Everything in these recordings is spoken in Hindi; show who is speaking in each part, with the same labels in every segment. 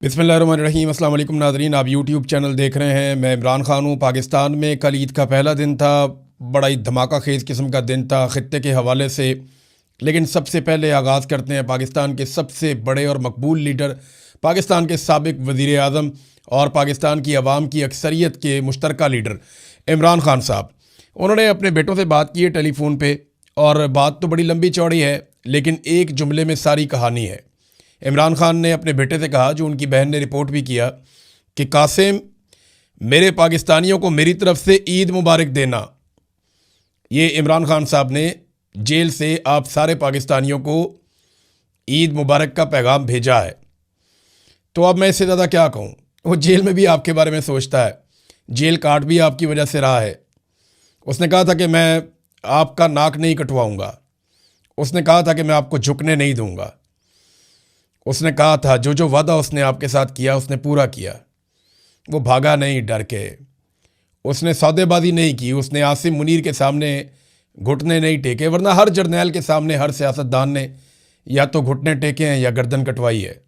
Speaker 1: बिस्मिल्लाहिर्रहमानिर्रहीम। अस्सलाम वालेकुम नाज़रीन, आप यूट्यूब चैनल देख रहे हैं। मैं इमरान ख़ान हूँ। पाकिस्तान में कल ईद का पहला दिन था। बड़ा ही धमाका खेज़ किस्म का दिन था ख़ित्ते के हवाले से। लेकिन सबसे पहले आगाज़ करते हैं पाकिस्तान के सबसे बड़े और मकबूल लीडर, पाकिस्तान के साबिक़ वज़ीर आज़म और पाकिस्तान की आवाम की अक्सरियत के मुश्तरका लीडर इमरान ख़ान साहब। उन्होंने अपने बेटों से बात की है टेलीफोन पे, और बात तो बड़ी लंबी चौड़ी है, लेकिन एक जुमले में सारी कहानी है। इमरान ख़ान ने अपने बेटे से कहा, जो उनकी बहन ने रिपोर्ट भी किया, कि कासिम, मेरे पाकिस्तानियों को मेरी तरफ से ईद मुबारक देना। ये इमरान ख़ान साहब ने जेल से आप सारे पाकिस्तानियों को ईद मुबारक का पैगाम भेजा है। तो अब मैं इससे ज़्यादा क्या कहूँ। वो जेल में भी आपके बारे में सोचता है, जेल काट भी आपकी वजह से रहा है। उसने कहा था कि मैं आपका नाक नहीं कटवाऊँगा। उसने कहा था कि मैं आपको झुकने नहीं दूँगा। उसने कहा था जो जो वादा उसने आपके साथ किया उसने पूरा किया। वो भागा नहीं डर के। उसने सौदेबाजी नहीं की। उसने आसिम मुनीर के सामने घुटने नहीं टेके, वरना हर जर्नैल के सामने हर सियासतदान ने या तो घुटने टेके हैं या गर्दन कटवाई है।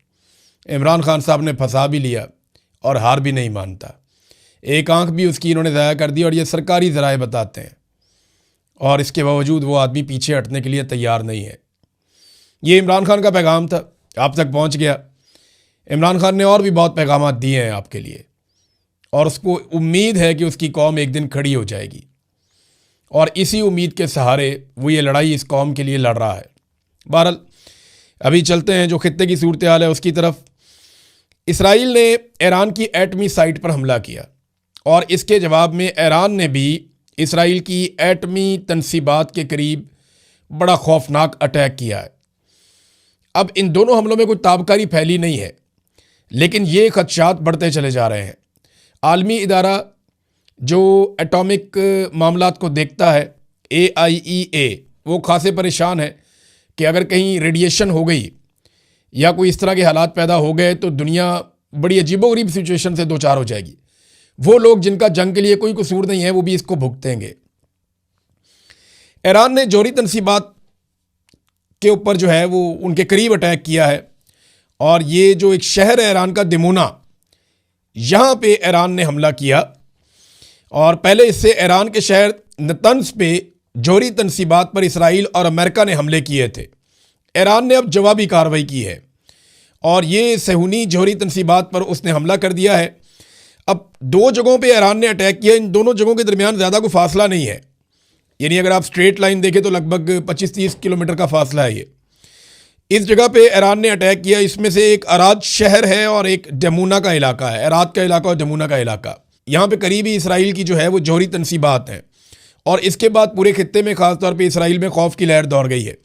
Speaker 1: इमरान ख़ान साहब ने फंसा भी लिया और हार भी नहीं मानता। एक आंख भी उसकी इन्होंने ज़ाया कर दी, और ये सरकारी ज़राए बताते हैं, और इसके बावजूद वो आदमी पीछे हटने के लिए तैयार नहीं है। ये इमरान ख़ान का पैगाम था, आप तक पहुंच गया। इमरान ख़ान ने और भी बहुत पैगाम दिए हैं आपके लिए, और उसको उम्मीद है कि उसकी कौम एक दिन खड़ी हो जाएगी, और इसी उम्मीद के सहारे वो ये लड़ाई इस कौम के लिए लड़ रहा है। बहरहाल अभी चलते हैं जो खित्ते की सूरत हाल है उसकी तरफ। इसराइल ने ईरान की एटमी साइट पर हमला किया, और इसके जवाब में ईरान ने भी इसराइल की एटमी तनसीबात के करीब बड़ा खौफनाक अटैक किया है। अब इन दोनों हमलों में कोई ताबकारी फैली नहीं है, लेकिन ये खदशात बढ़ते चले जा रहे हैं। आलमी इदारा जो एटॉमिक मामलात को देखता है, AIEA, वो खासे परेशान है कि अगर कहीं रेडिएशन हो गई या कोई इस तरह के हालात पैदा हो गए तो दुनिया बड़ी अजीबोगरीब सिचुएशन से दो चार हो जाएगी। वो लोग जिनका जंग के लिए कोई कसूर नहीं है वो भी इसको भुगतेंगे। ईरान ने जौहरी तनसीबात के ऊपर जो है वो उनके करीब अटैक किया है, और ये जो एक शहर है ईरान का दिमोना, यहाँ पे ईरान ने हमला किया। और पहले इससे ईरान के शहर नतंज पे जौहरी तनसीबात पर इसराइल और अमेरिका ने हमले किए थे। ईरान ने अब जवाबी कार्रवाई की है, और ये सहूनी जौहरी तनसीबात पर उसने हमला कर दिया है। अब दो जगहों पे ईरान ने अटैक किया। इन दोनों जगहों के दरमियान ज़्यादा कोई फासला नहीं है, यानी अगर आप स्ट्रेट लाइन देखें तो लगभग 25-30 किलोमीटर का फासला है। ये इस जगह पे ईरान ने अटैक किया। इसमें से एक अराद शहर है और एक जमुना का इलाका है। अराद का इलाका और जमुना का इलाका, यहाँ पे करीबी इसराइल की जो है वो जौहरी तनसीबात है, और इसके बाद पूरे खित्ते में ख़ासतौर पे इसराइल में खौफ की लहर दौड़ गई है।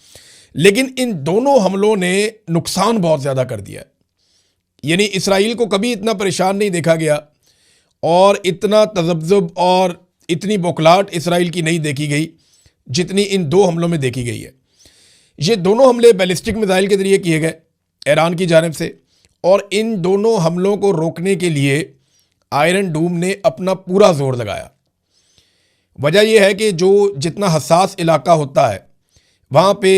Speaker 1: लेकिन इन दोनों हमलों ने नुकसान बहुत ज़्यादा कर दिया, यानी इसराइल को कभी इतना परेशान नहीं देखा गया, और इतना तज़ब्ज़ुब और इतनी बौखलाहट इसराइल की नहीं देखी गई जितनी इन दो हमलों में देखी गई है। ये दोनों हमले बैलिस्टिक मिसाइल के ज़रिए किए गए ईरान की जानिब से, और इन दोनों हमलों को रोकने के लिए आयरन डूम ने अपना पूरा जोर लगाया। वजह यह है कि जो जितना हसास इलाका होता है वहाँ पे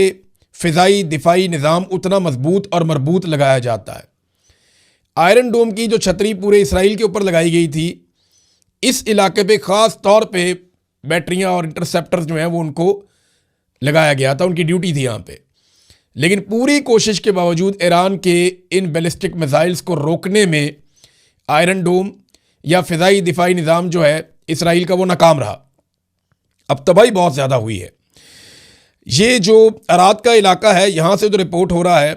Speaker 1: फ़िज़ाई दिफाई निज़ाम उतना मजबूत और मरबूत लगाया जाता है। आयरन डोम की जो छतरी पूरे इसराइल के ऊपर लगाई गई थी, इस इलाके पे ख़ास तौर पे बैटरियां और इंटरसेप्टर्स जो हैं वो उनको लगाया गया था, उनकी ड्यूटी थी यहाँ पे। लेकिन पूरी कोशिश के बावजूद ईरान के इन बैलिस्टिक मिसाइल्स को रोकने में आयरन डोम या फ़िज़ाई दिफाई निज़ाम जो है इसराइल का वो नाकाम रहा। अब तबाही बहुत ज़्यादा हुई है। ये जो अराद का इलाका है, यहाँ से तो रिपोर्ट हो रहा है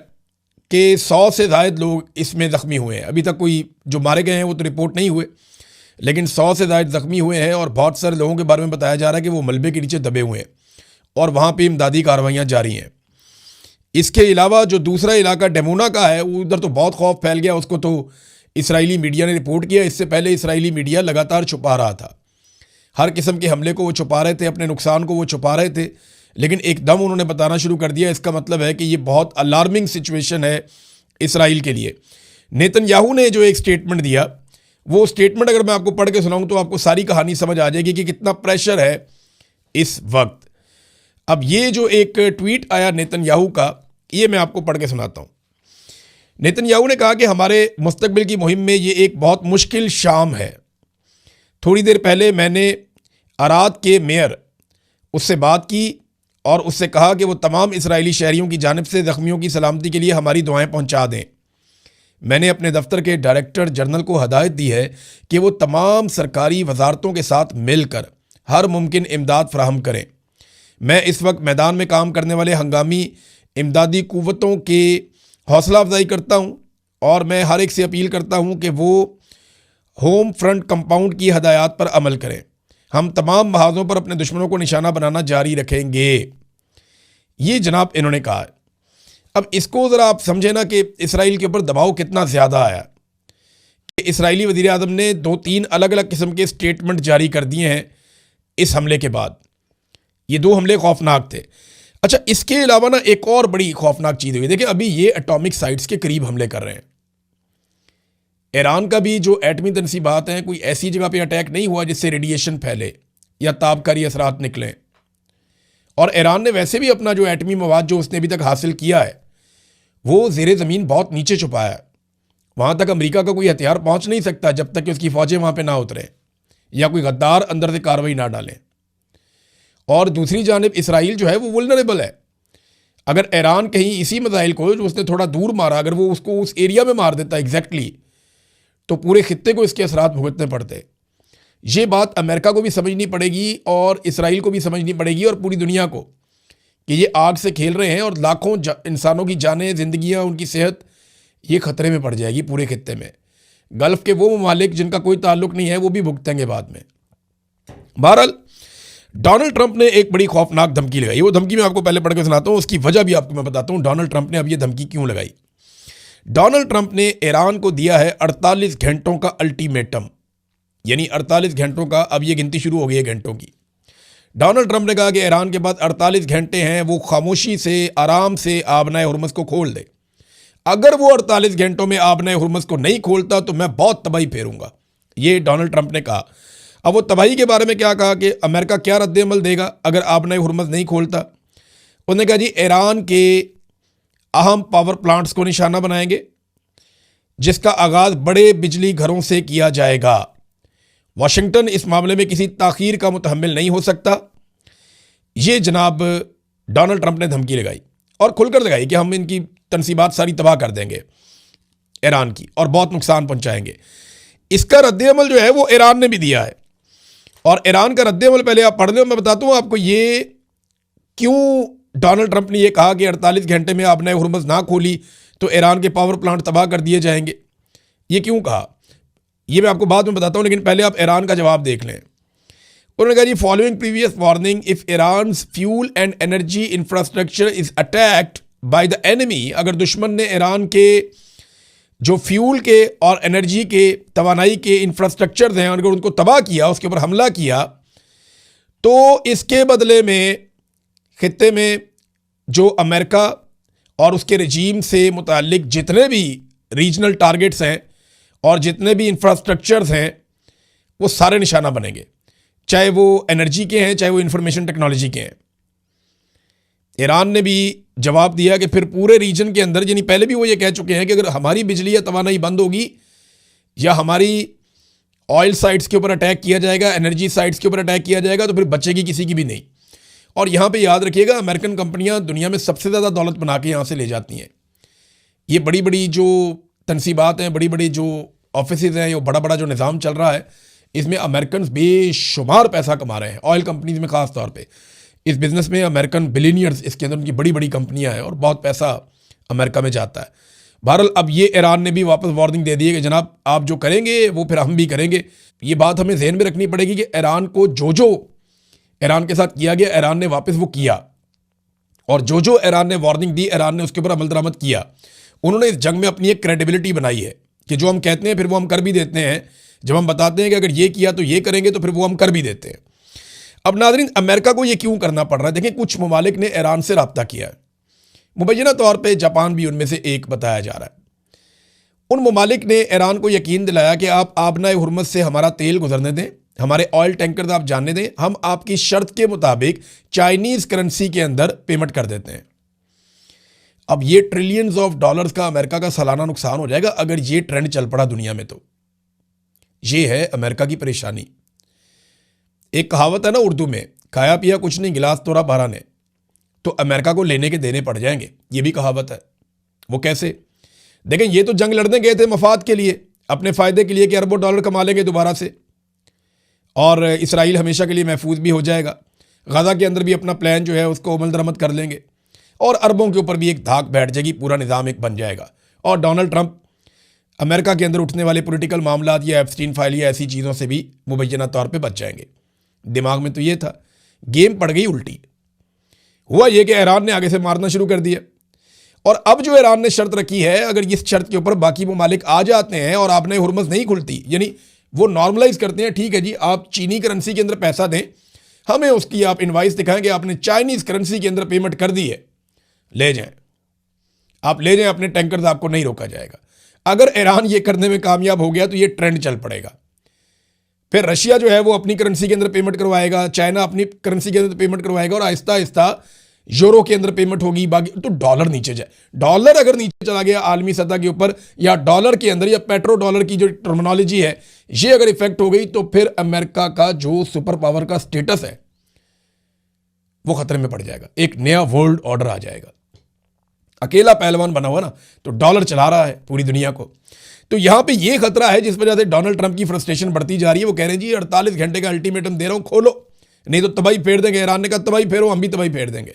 Speaker 1: कि 100 से ज़ायद लोग इसमें ज़ख्मी हुए हैं। अभी तक कोई जो मारे गए हैं वो तो रिपोर्ट नहीं हुए, लेकिन 100 से ज़ायद ज़ख्मी हुए हैं, और बहुत सारे लोगों के बारे में बताया जा रहा है कि वो मलबे के नीचे दबे हुए हैं, और वहाँ पे इमदादी कार्रवाइयाँ जारी हैं। इसके अलावा जो दूसरा इलाका डेमोना का है, उधर तो बहुत खौफ फैल गया। उसको तो इसराइली मीडिया ने रिपोर्ट किया। इससे पहले इसराइली मीडिया लगातार छुपा रहा था, हर किस्म के हमले को वो छुपा रहे थे, अपने नुकसान को वो छुपा रहे थे, लेकिन एकदम उन्होंने बताना शुरू कर दिया। इसका मतलब है कि ये बहुत अलार्मिंग सिचुएशन है इसराइल के लिए। नेतन्याहू ने जो एक स्टेटमेंट दिया, वो स्टेटमेंट अगर मैं आपको पढ़ के सुनाऊं तो आपको सारी कहानी समझ आ जाएगी कि कितना प्रेशर है इस वक्त। अब ये जो एक ट्वीट आया नेतन्याहू का, ये मैं आपको पढ़ के सुनाता हूँ। नेतन्याहू ने कहा कि हमारे मुस्तकबिल की मुहिम में ये एक बहुत मुश्किल शाम है। थोड़ी देर पहले मैंने अराद के मेयर उससे बात की और उससे कहा कि वो तमाम इस्राएली शहरियों की जानिब से ज़ख्मियों की सलामती के लिए हमारी दुआएं पहुंचा दें। मैंने अपने दफ्तर के डायरेक्टर जनरल को हदायत दी है कि वो तमाम सरकारी वजारतों के साथ मिलकर हर मुमकिन इमदाद फराहम करें। मैं इस वक्त मैदान में काम करने वाले हंगामी इमदादी कुव्वतों के हौसला अफजाई करता हूँ और मैं हर एक से अपील करता हूँ कि वो होम फ्रंट कंपाउंड की हदायत पर अमल करें। हम तमाम महाजों पर अपने दुश्मनों को निशाना बनाना जारी रखेंगे, ये जनाब इन्होंने कहा है। अब इसको ज़रा आप समझे ना कि इसराइल के ऊपर दबाव कितना ज़्यादा आया कि इसराइली वज़ीर आज़म ने 2-3 अलग अलग किस्म के स्टेटमेंट जारी कर दिए हैं इस हमले के बाद। ये 2 हमले खौफनाक थे। अच्छा, इसके अलावा ना एक और बड़ी खौफनाक चीज़ हुई। देखिए, अभी ये एटॉमिक साइट्स के करीब हमले कर रहे हैं। ईरान का भी जो एटमी तनसीबात हैं, कोई ऐसी जगह पे अटैक नहीं हुआ जिससे रेडिएशन फैले या ताबकारी असरात निकलें। और ईरान ने वैसे भी अपना जो एटमी मवाद जो उसने अभी तक हासिल किया है वो ज़ेरे ज़मीन बहुत नीचे छुपाया है। वहाँ तक अमेरिका का कोई हथियार पहुँच नहीं सकता जब तक कि उसकी फ़ौजें वहाँ पे ना उतरें या कोई गद्दार अंदर से कार्रवाई ना डालें। और दूसरी जानिब इसराइल जो है वो वुल्नरेबल है। अगर ईरान कहीं इसी मिसाइल को जो उसने थोड़ा दूर मारा, अगर वो उसको उस एरिया में मार देता एग्जैक्टली, तो पूरे खित्ते को इसके असरात भुगतने पड़ते। ये बात अमेरिका को भी समझनी पड़ेगी और इसराइल को भी समझनी पड़ेगी और पूरी दुनिया को कि ये आग से खेल रहे हैं और लाखों इंसानों की जानें, ज़िंदगियाँ, उनकी सेहत ये ख़तरे में पड़ जाएगी पूरे खित्ते में। गल्फ़ के वो ममालिक जिनका कोई ताल्लुक नहीं है वो भी भुगतेंगे बाद में। बहरहाल, डोनाल्ड ट्रंप ने एक बड़ी खौफनाक धमकी लगाई। वो धमकी मैं आपको पहले पढ़ के सुनाता हूँ, उसकी वजह भी आपको मैं बताता हूँ डोनाल्ड ट्रंप ने अब ये धमकी क्यों लगाई। डोनाल्ड ट्रंप ने ईरान को दिया है 48 घंटों का अल्टीमेटम, यानी 48 घंटों का, अब ये गिनती शुरू हो गई है घंटों की। डोनाल्ड ट्रंप ने कहा कि ईरान के पास 48 घंटे हैं, वो खामोशी से आराम से आबनाए हुर्मुज़ को खोल दे। अगर वो 48 घंटों में आबनाए हुर्मुज़ को नहीं खोलता तो मैं बहुत तबाही फेरूंगा, ये डोनाल्ड ट्रंप ने कहा। अब वो तबाही के बारे में क्या कहा कि अमेरिका क्या रद्द-ए-अमल देगा अगर आबनाए हुर्मुज़ नहीं खोलता। उन्होंने कहा जी ईरान के अहम पावर प्लांट्स को निशाना बनाएंगे जिसका आगाज़ बड़े बिजली घरों से किया जाएगा। वाशिंगटन इस मामले में किसी ताख़ीर का मुतहम्मिल नहीं हो सकता। ये जनाब डोनाल्ड ट्रंप ने धमकी लगाई और खुलकर लगाई कि हम इनकी तनसीबात सारी तबाह कर देंगे ईरान की और बहुत नुकसान पहुंचाएंगे। इसका रद्द-ए-अमल जो है वो ईरान ने भी दिया है और ईरान का रद्द-ए-अमल पहले आप पढ़ लो, मैं बताता हूँ आपको ये क्यों डोनाल्ड ट्रंप ने ये कहा कि 48 घंटे में आपने हुर्मुज़ ना खोली तो ईरान के पावर प्लांट तबाह कर दिए जाएंगे। ये क्यों कहा ये मैं आपको बाद में बताता हूँ, लेकिन पहले आप ईरान का जवाब देख लें। उन्होंने कहा जी following previous warning, if Iran fuel and energy infrastructure is attacked by the enemy, अगर दुश्मन ने ईरान के जो फ्यूल के और एनर्जी के, तवानाई के इंफ्रास्ट्रक्चर हैं, अगर उनको तबाह किया, उसके ऊपर हमला किया, तो इसके बदले में खित्ते में जो अमेरिका और उसके रजीम से मुताल्लिक जितने भी रीजनल टारगेट्स हैं और जितने भी इंफ्रास्ट्रक्चर्स हैं वो सारे निशाना बनेंगे, चाहे वो एनर्जी के हैं चाहे वो इंफॉर्मेशन टेक्नोलॉजी के हैं। ईरान ने भी जवाब दिया कि फिर पूरे रीजन के अंदर, यानी पहले भी वो ये कह चुके हैं कि अगर हमारी बिजली या तवानाई बंद होगी या हमारी ऑयल साइट्स के ऊपर अटैक किया जाएगा, एनर्जी साइट्स के ऊपर अटैक किया जाएगा, तो फिर बचेगी किसी की भी नहीं। और यहाँ पे याद रखिएगा अमेरिकन कंपनियाँ दुनिया में सबसे ज़्यादा दौलत बना के यहाँ से ले जाती हैं। ये बड़ी बड़ी जो तनसीबात हैं, बड़ी बड़ी जो ऑफिसेज हैं, ये बड़ा बड़ा जो निज़ाम चल रहा है, इसमें अमेरिकन बेशुमार पैसा कमा रहे हैं। ऑयल कंपनीज में ख़ास तौर पे इस बिज़नेस में अमेरिकन बिलियनियर्स, इसके अंदर उनकी बड़ी बड़ी कंपनियां हैं और बहुत पैसा अमेरिका में जाता है। बहरहाल अब ये ईरान ने भी वापस वार्निंग दे दी है कि जनाब आप जो करेंगे वो फिर हम भी करेंगे। ये बात हमें ज़हन में रखनी पड़ेगी कि ईरान को जो ईरान के साथ किया गया, ईरान ने वापस वो किया, और जो ईरान ने वार्निंग दी, ईरान ने उसके ऊपर अमल दरामद किया। उन्होंने इस जंग में अपनी एक क्रेडिबिलिटी बनाई है कि जो हम कहते हैं फिर वो हम कर भी देते हैं। जब हम बताते हैं कि अगर ये किया तो ये करेंगे, तो फिर वो हम कर भी देते हैं। अब नाज़रीन, अमेरिका को ये क्यों करना पड़ रहा है? देखें, कुछ ममालिक ने ईरान से रब्ता किया है, मुबैना तौर पे जापान भी उनमें से एक बताया जा रहा है। उन ममालिक ने ईरान को यकीन दिलाया कि आप आबनाए हुर्मुज़ से हमारा तेल गुजरने दें, हमारे ऑयल टैंकर आप जानने दें, हम आपकी शर्त के मुताबिक चाइनीज़ करेंसी के अंदर पेमेंट कर देते हैं। अब ये ट्रिलियंस ऑफ डॉलर्स का अमेरिका का सालाना नुकसान हो जाएगा अगर ये ट्रेंड चल पड़ा दुनिया में। तो ये है अमेरिका की परेशानी। एक कहावत है ना उर्दू में, खाया पिया कुछ नहीं गिलास तोड़ा 12 ने। तो अमेरिका को लेने के देने पड़ जाएंगे, ये भी कहावत है। वो कैसे? देखें, ये तो जंग लड़ने गए थे मफाद के लिए, अपने फायदे के लिए कि अरबों डॉलर कमा लेंगे दोबारा से, और इसराइल हमेशा के लिए महफूज भी हो जाएगा। गाजा के अंदर भी अपना प्लान जो है उसको अमल दरामद कर लेंगे, और अरबों के ऊपर भी एक धाक बैठ जाएगी, पूरा निज़ाम एक बन जाएगा। और डोनाल्ड ट्रंप अमेरिका के अंदर उठने वाले पॉलिटिकल मामला या एप्स्टीन फाइल या ऐसी चीज़ों से भी मुबैना तौर पे बच जाएंगे। दिमाग में तो ये था, गेम पड़ गई उल्टी। हुआ ये कि ईरान ने आगे से मारना शुरू कर दिया, और अब जो ईरान ने शर्त रखी है, अगर इस शर्त के ऊपर बाकी ममालिक आ जाते हैं और आपने हुर्मुज़ नहीं खुलती, यानी वो नॉर्मलाइज करते हैं, ठीक है जी आप चीनी करेंसी के अंदर पैसा दें, हमें उसकी आप इनवाइस दिखाएं कि आपने चाइनीज़ करेंसी के अंदर पेमेंट कर दी है, ले जाएं, आप ले जाएं अपने टैंकर्स, आपको नहीं रोका जाएगा। अगर ईरान ये करने में कामयाब हो गया तो ये ट्रेंड चल पड़ेगा। फिर रशिया जो है वो अपनी करेंसी के अंदर पेमेंट करवाएगा, चाइना अपनी करेंसी के अंदर पेमेंट करवाएगा, और आहिस्ता आहिस्ता यूरो के अंदर पेमेंट होगी, बाकी तो डॉलर नीचे जाए। डॉलर अगर नीचे चला गया आलमी सतह के ऊपर, या डॉलर के अंदर या पेट्रो डॉलर की जो टर्मिनोलॉजी है ये अगर इफेक्ट हो गई, तो फिर अमेरिका का जो सुपर पावर का स्टेटस है वो खतरे में पड़ जाएगा। एक नया वर्ल्ड ऑर्डर आ जाएगा। अकेला पहलवान बना हुआ ना, तो डॉलर चला रहा है पूरी दुनिया को। तो यहां पे ये खतरा है जिस वजह से डोनाल्ड ट्रंप की फ्रस्ट्रेशन बढ़ती जा रही है। वो कह रहे हैं जी 48 घंटे का अल्टीमेटम दे रहा हूं, खोलो, नहीं तो तबाही फेर देंगे। ईरान ने कहा तबाही फेरो, हम भी तबाही फेर देंगे।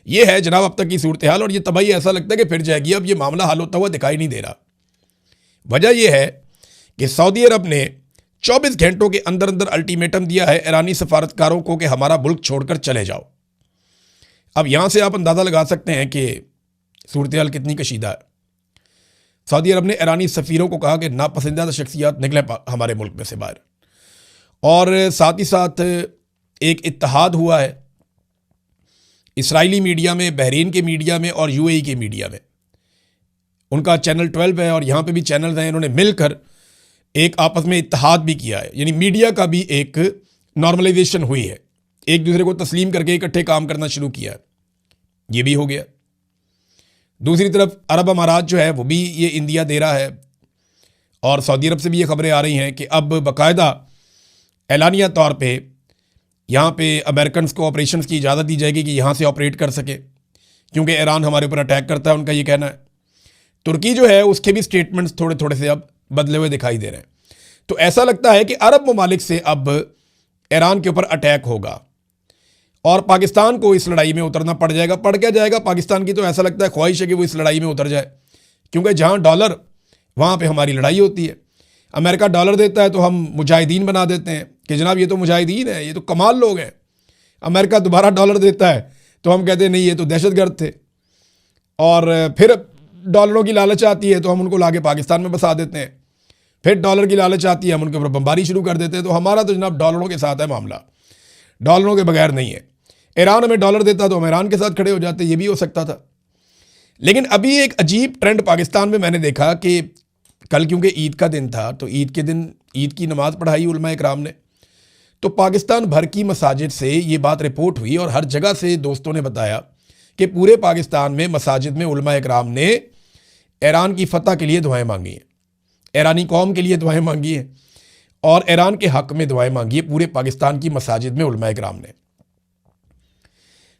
Speaker 1: ये है जनाब अब तक की सूरत हाल, और ये तबाही ऐसा लगता है कि फिर जाएगी। अब ये मामला हल होता हुआ दिखाई नहीं दे रहा। वजह यह है कि सऊदी अरब ने 24 घंटों के अंदर अंदर अल्टीमेटम दिया है ईरानी सफारतकारों को कि हमारा मुल्क छोड़कर चले जाओ। अब यहां से आप अंदाजा लगा सकते हैं कि सूरत हाल कितनी कशीदा है। सऊदी अरब ने ईरानी सफ़ीरों को कहा कि नापसंदीदा शख्सियात निकले हमारे मुल्क में से बाहर, और साथ ही साथ एक इत्तेहाद हुआ है इसराइली मीडिया में, बहरीन के मीडिया में और यूएई के मीडिया में। उनका चैनल 12 है और यहाँ पे भी चैनल हैं, इन्होंने मिलकर एक आपस में इत्तेहाद भी किया है, यानी मीडिया का भी एक नॉर्मलाइजेशन हुई है, एक दूसरे को तस्लीम करके इकट्ठे काम करना शुरू किया है। ये भी हो गया। दूसरी तरफ अरब अमारात जो है वो भी ये इंदिया दे रहा है, और सऊदी अरब से भी ये खबरें आ रही हैं कि अब बाकायदा एलानिया तौर पे यहाँ पे अमेरिकन को ऑपरेशंस की इजाज़त दी जाएगी कि यहाँ से ऑपरेट कर सके, क्योंकि ईरान हमारे ऊपर अटैक करता है, उनका ये कहना है। तुर्की जो है उसके भी स्टेटमेंट्स थोड़े थोड़े से अब बदले हुए दिखाई दे रहे हैं। तो ऐसा लगता है कि अरब ममालिक से अब ईरान के ऊपर अटैक होगा, और पाकिस्तान को इस लड़ाई में उतरना पड़ जाएगा। पड़ क्या जाएगा पाकिस्तान की, तो ऐसा लगता है ख्वाहिश है कि वो इस लड़ाई में उतर जाए, क्योंकि जहाँ डॉलर वहाँ पे हमारी लड़ाई होती है। अमेरिका डॉलर देता है तो हम मुजाहिदीन बना देते हैं कि जनाब ये तो मुजाहिदीन है, ये तो कमाल लोग हैं। अमेरिका दोबारा डॉलर देता है तो हम कहते हैं नहीं ये तो दहशतगर्द थे, और फिर डॉलरों की लालच आती है तो हम उनको लाके पाकिस्तान में बसा देते हैं। फिर डॉलर की लालच आती है, हम उनके ऊपर बमबारी शुरू कर देते हैं। तो हमारा तो जनाब डॉलरों के साथ है मामला, डॉलरों के बगैर नहीं है। ईरान हमें डॉलर देता तो हम ईरान के साथ खड़े हो जाते, ये भी हो सकता था। लेकिन अभी एक अजीब ट्रेंड पाकिस्तान में मैंने देखा कि कल क्योंकि ईद का दिन था, तो ईद के दिन ईद की नमाज़ पढ़ाई उलमा इकराम ने, तो पाकिस्तान भर की मसाजिद से ये बात रिपोर्ट हुई, और हर जगह से दोस्तों ने बताया कि पूरे पाकिस्तान में मसाजिद में उलमा इकराम ने ईरान की फतह के लिए दुआएं मांगी हैं, ईरानी कौम के लिए दुआएं मांगी हैं, और ईरान के हक़ में दुआएं मांगी है पूरे पाकिस्तान की मसाजिद में उलमा इकराम ने।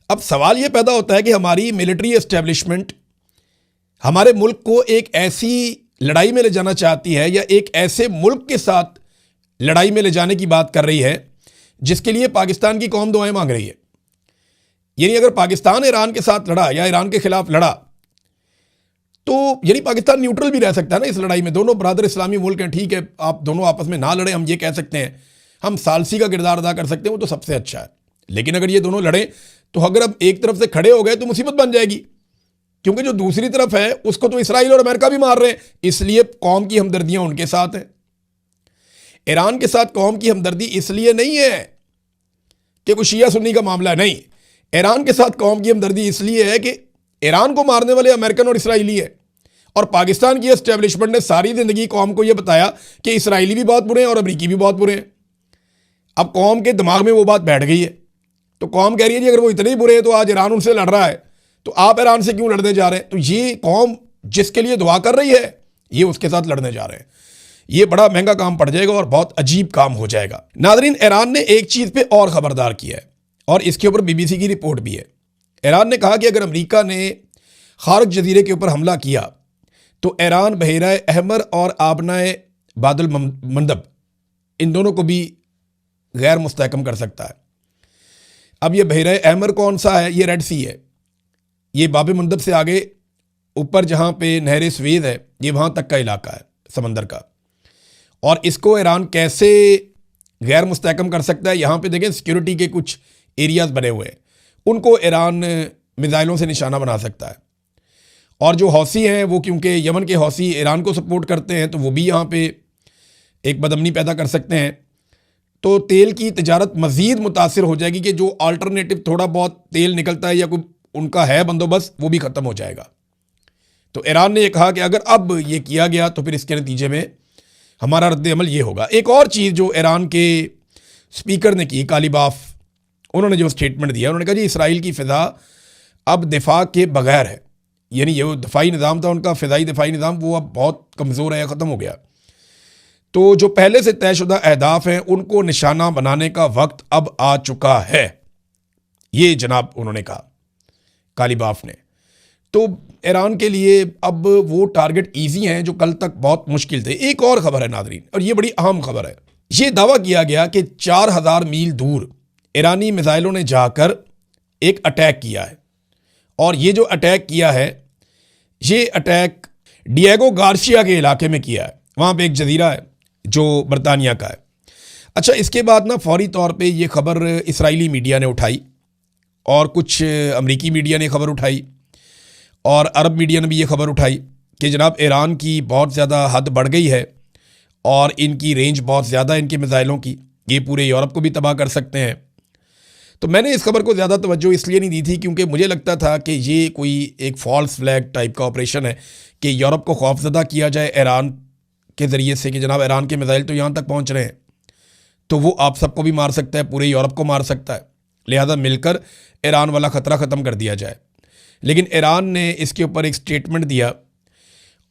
Speaker 1: अब सवाल ये पैदा होता है कि हमारी मिलिट्री एस्टेब्लिशमेंट हमारे मुल्क को एक ऐसी लड़ाई में ले जाना चाहती है, या एक ऐसे मुल्क के साथ लड़ाई में ले जाने की बात कर रही है जिसके लिए पाकिस्तान की कौम दुआएं मांग रही है। यानी अगर पाकिस्तान ईरान के साथ लड़ा या ईरान के खिलाफ लड़ा, तो यानी पाकिस्तान न्यूट्रल भी रह सकता है ना इस लड़ाई में। दोनों बरादर इस्लामी मुल्क हैं, ठीक है, आप दोनों आपस में ना लड़े, हम ये कह सकते हैं, हम सालसी का किरदार अदा कर सकते हैं, वो तो सबसे अच्छा है। लेकिन अगर ये दोनों लड़े तो अगर अब एक तरफ से खड़े हो गए तो मुसीबत बन जाएगी, क्योंकि जो दूसरी तरफ है उसको तो इसराइल और अमेरिका भी मार रहे हैं। इसलिए कौम की हमदर्दियां उनके साथ हैं। ईरान के साथ कौम की हमदर्दी इसलिए नहीं है कि कोई शिया सुन्नी का मामला है, नहीं। ईरान के साथ कौम की हमदर्दी इसलिए है कि ईरान को मारने वाले अमेरिकन और इसराइली है, और पाकिस्तान की एस्टेब्लिशमेंट ने सारी जिंदगी कौम को यह बताया कि इसराइली भी बहुत बुरे हैं और अमरीकी भी बहुत बुरे हैं। अब कौम के दिमाग में वो बात बैठ गई है, तो कौम कह रही है जी अगर वो इतने ही बुरे हैं तो आज ईरान उनसे लड़ रहा है तो आप ईरान से क्यों लड़ने जा रहे हैं? तो ये कौम जिसके लिए दुआ कर रही है, ये उसके साथ लड़ने जा रहे हैं। ये बड़ा महंगा काम पड़ जाएगा और बहुत अजीब काम हो जाएगा। नादरीन, ईरान ने एक चीज़ पे और खबरदार किया है और इसके ऊपर बीबीसी की रिपोर्ट भी है। ईरान ने कहा कि अगर अमेरिका ने खार्क जजीरे के ऊपर हमला किया तो ईरान बहेरा अहमर और आबनाए बादल मंदब इन दोनों को भी गैर मुस्तहकम कर सकता है। अब ये बहेरा अहमर कौन सा है? ये रेड सी है। ये बाब मंदब से आगे ऊपर जहाँ पे नहर स्वेद है, ये वहाँ तक का इलाका है समंदर का। और इसको ईरान कैसे गैर मुस्तहकम कर सकता है? यहाँ पे देखें सिक्योरिटी के कुछ एरियाज़ बने हुए हैं, उनको ईरान मिसाइलों से निशाना बना सकता है। और जो हौसी हैं वो क्योंकि यमन के हौसी ईरान को सपोर्ट करते हैं, तो वो भी यहाँ पे एक बदअमनी पैदा कर सकते हैं। तो तेल की तिजारत मज़ीद मुतासिर हो जाएगी कि जो अल्टरनेटिव थोड़ा बहुत तेल निकलता है या कोई उनका है बंदोबस्त, वो भी ख़त्म हो जाएगा। तो ईरान ने यह कहा कि अगर अब ये किया गया तो फिर इसके नतीजे में हमारा रद्द अमल ये होगा। एक और चीज़ जो ईरान के स्पीकर ने की, कालीबाफ, उन्होंने जो स्टेटमेंट दिया, उन्होंने कहा जी इसराइल की फ़िज़ा अब दिफा के बगैर है। यानी ये दफाई निज़ाम था उनका, फ़िज़ाई दफाई निज़ाम, वो अब बहुत कमज़ोर है, ख़त्म हो गया। तो जो पहले से तयशुदा अहदाफ हैं उनको निशाना बनाने का वक्त अब आ चुका है, ये जनाब उन्होंने कहा, कालीबाफ ने। तो ईरान के लिए अब वो टारगेट ईजी हैं जो कल तक बहुत मुश्किल थे। एक और ख़बर है नाज़रीन, और ये बड़ी अहम खबर है। ये दावा किया गया कि 4000 मील दूर ईरानी मिसाइलों ने जाकर एक अटैक किया है। और ये जो अटैक किया है, ये अटैक डिएगो गार्सिया के इलाके में किया है। वहाँ पे एक जजीरा है जो बरतानिया का है। अच्छा, इसके बाद ना फौरी तौर पे ये खबर इसराइली मीडिया ने उठाई और कुछ अमरीकी मीडिया ने खबर उठाई और अरब मीडिया ने भी ये खबर उठाई कि जनाब ईरान की बहुत ज़्यादा हद बढ़ गई है और इनकी रेंज बहुत ज़्यादा है इनके मिसाइलों की, ये पूरे यूरोप को भी तबाह कर सकते हैं। तो मैंने इस खबर को ज़्यादा तवज्जो इसलिए नहीं दी थी क्योंकि मुझे लगता था कि ये कोई एक फॉल्स फ्लैग टाइप का ऑपरेशन है कि यूरोप को खौफजदा किया जाए ईरान के ज़रिए से कि जनाब ईरान के मिसाइल तो यहाँ तक पहुँच रहे हैं, तो वो आप सबको भी मार सकता है, पूरे यूरोप को मार सकता है, लिहाजा मिलकर ईरान वाला ख़तरा ख़त्म कर दिया जाए। लेकिन ईरान ने इसके ऊपर एक स्टेटमेंट दिया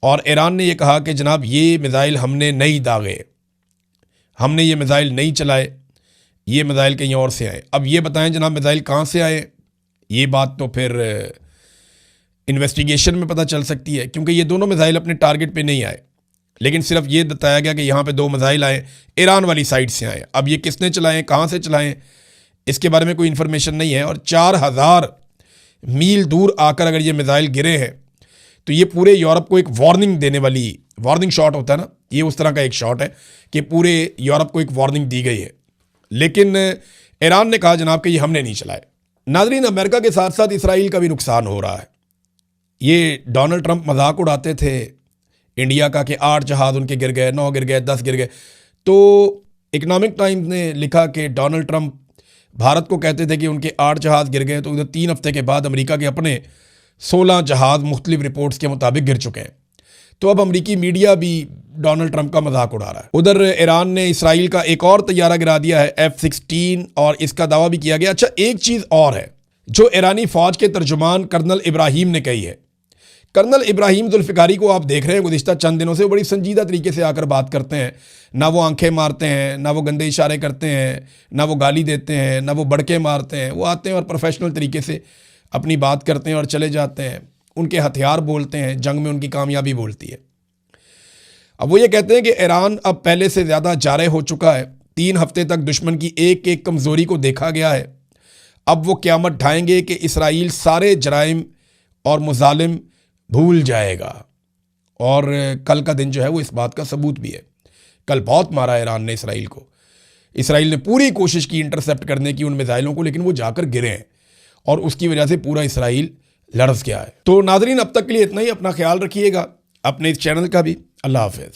Speaker 1: और ईरान ने यह कहा कि जनाब ये मिसाइल हमने नहीं दागे, हमने ये मिसाइल नहीं चलाए, ये मिसाइल कहीं और से आए। अब ये बताएं जनाब मिसाइल कहाँ से आए, ये बात तो फिर इन्वेस्टिगेशन में पता चल सकती है क्योंकि ये दोनों मिसाइल अपने टारगेट पे नहीं आए, लेकिन सिर्फ ये बताया गया कि यहाँ पे 2 मिसाइल आए, ईरान वाली साइड से आए। अब ये किसने चलाएं, कहाँ से चलाएं, इसके बारे में कोई इन्फॉर्मेशन नहीं है। और 4000 मील दूर आकर अगर ये मिसाइल गिरे हैं तो ये पूरे यूरोप को एक वार्निंग देने वाली, वार्निंग शॉट होता है ना, ये उस तरह का एक शॉट है कि पूरे यूरोप को एक वार्निंग दी गई है। लेकिन ईरान ने कहा जनाब कि ये हमने नहीं चलाए। नाज़रीन, अमेरिका के साथ साथ इसराइल का भी नुकसान हो रहा है। ये डोनाल्ड ट्रंप मजाक उड़ाते थे इंडिया का कि 8 जहाज़ उनके गिर गए, 9 गिर गए, 10 गिर गए। तो इकनॉमिक टाइम्स ने लिखा कि डोनाल्ड ट्रंप भारत को कहते थे कि उनके 8 जहाज़ गिर गए, तो उधर 3 हफ्ते के बाद अमेरिका के अपने 16 जहाज़ मुख्तलिफ रिपोर्ट्स के मुताबिक गिर चुके हैं। तो अब अमेरिकी मीडिया भी डोनाल्ड ट्रंप का मजाक उड़ा रहा है। उधर ईरान ने इसराइल का एक और तैयारा गिरा दिया है F-16 और इसका दावा भी किया गया। अच्छा, एक चीज़ और है जो ईरानी फ़ौज के तर्जुमान कर्नल इब्राहिम ने कही है। कर्नल इब्राहिम जुल्फ़िकारी को आप देख रहे हैं गुज़िश्ता चंद दिनों से वो बड़ी संजीदा तरीके से आकर बात करते हैं, ना वो आंखें मारते हैं, ना वो गंदे इशारे करते हैं, ना वो गाली देते हैं, ना वो बड़के मारते हैं। वो आते हैं और प्रोफेशनल तरीके से अपनी बात करते हैं और चले जाते हैं। उनके हथियार बोलते हैं, जंग में उनकी कामयाबी बोलती है। अब वो ये कहते हैं कि ईरान अब पहले से ज़्यादा जारे हो चुका है। 3 हफ्ते तक दुश्मन की एक एक कमज़ोरी को देखा गया है। अब वो क़यामत ढाएंगे कि इसराइल सारे जराइम और मुजालिम भूल जाएगा। और कल का दिन जो है वो इस बात का सबूत भी है। कल बहुत मारा ईरान ने इसराइल को। इसराइल ने पूरी कोशिश की इंटरसेप्ट करने की उन मिसाइलों को, लेकिन वो जाकर गिरे हैं और उसकी वजह से पूरा इसराइल लड़स गया है। तो नाज़रीन, अब तक के लिए इतना ही। अपना ख्याल रखिएगा, अपने इस चैनल का भी। अल्लाह हाफ़िज़।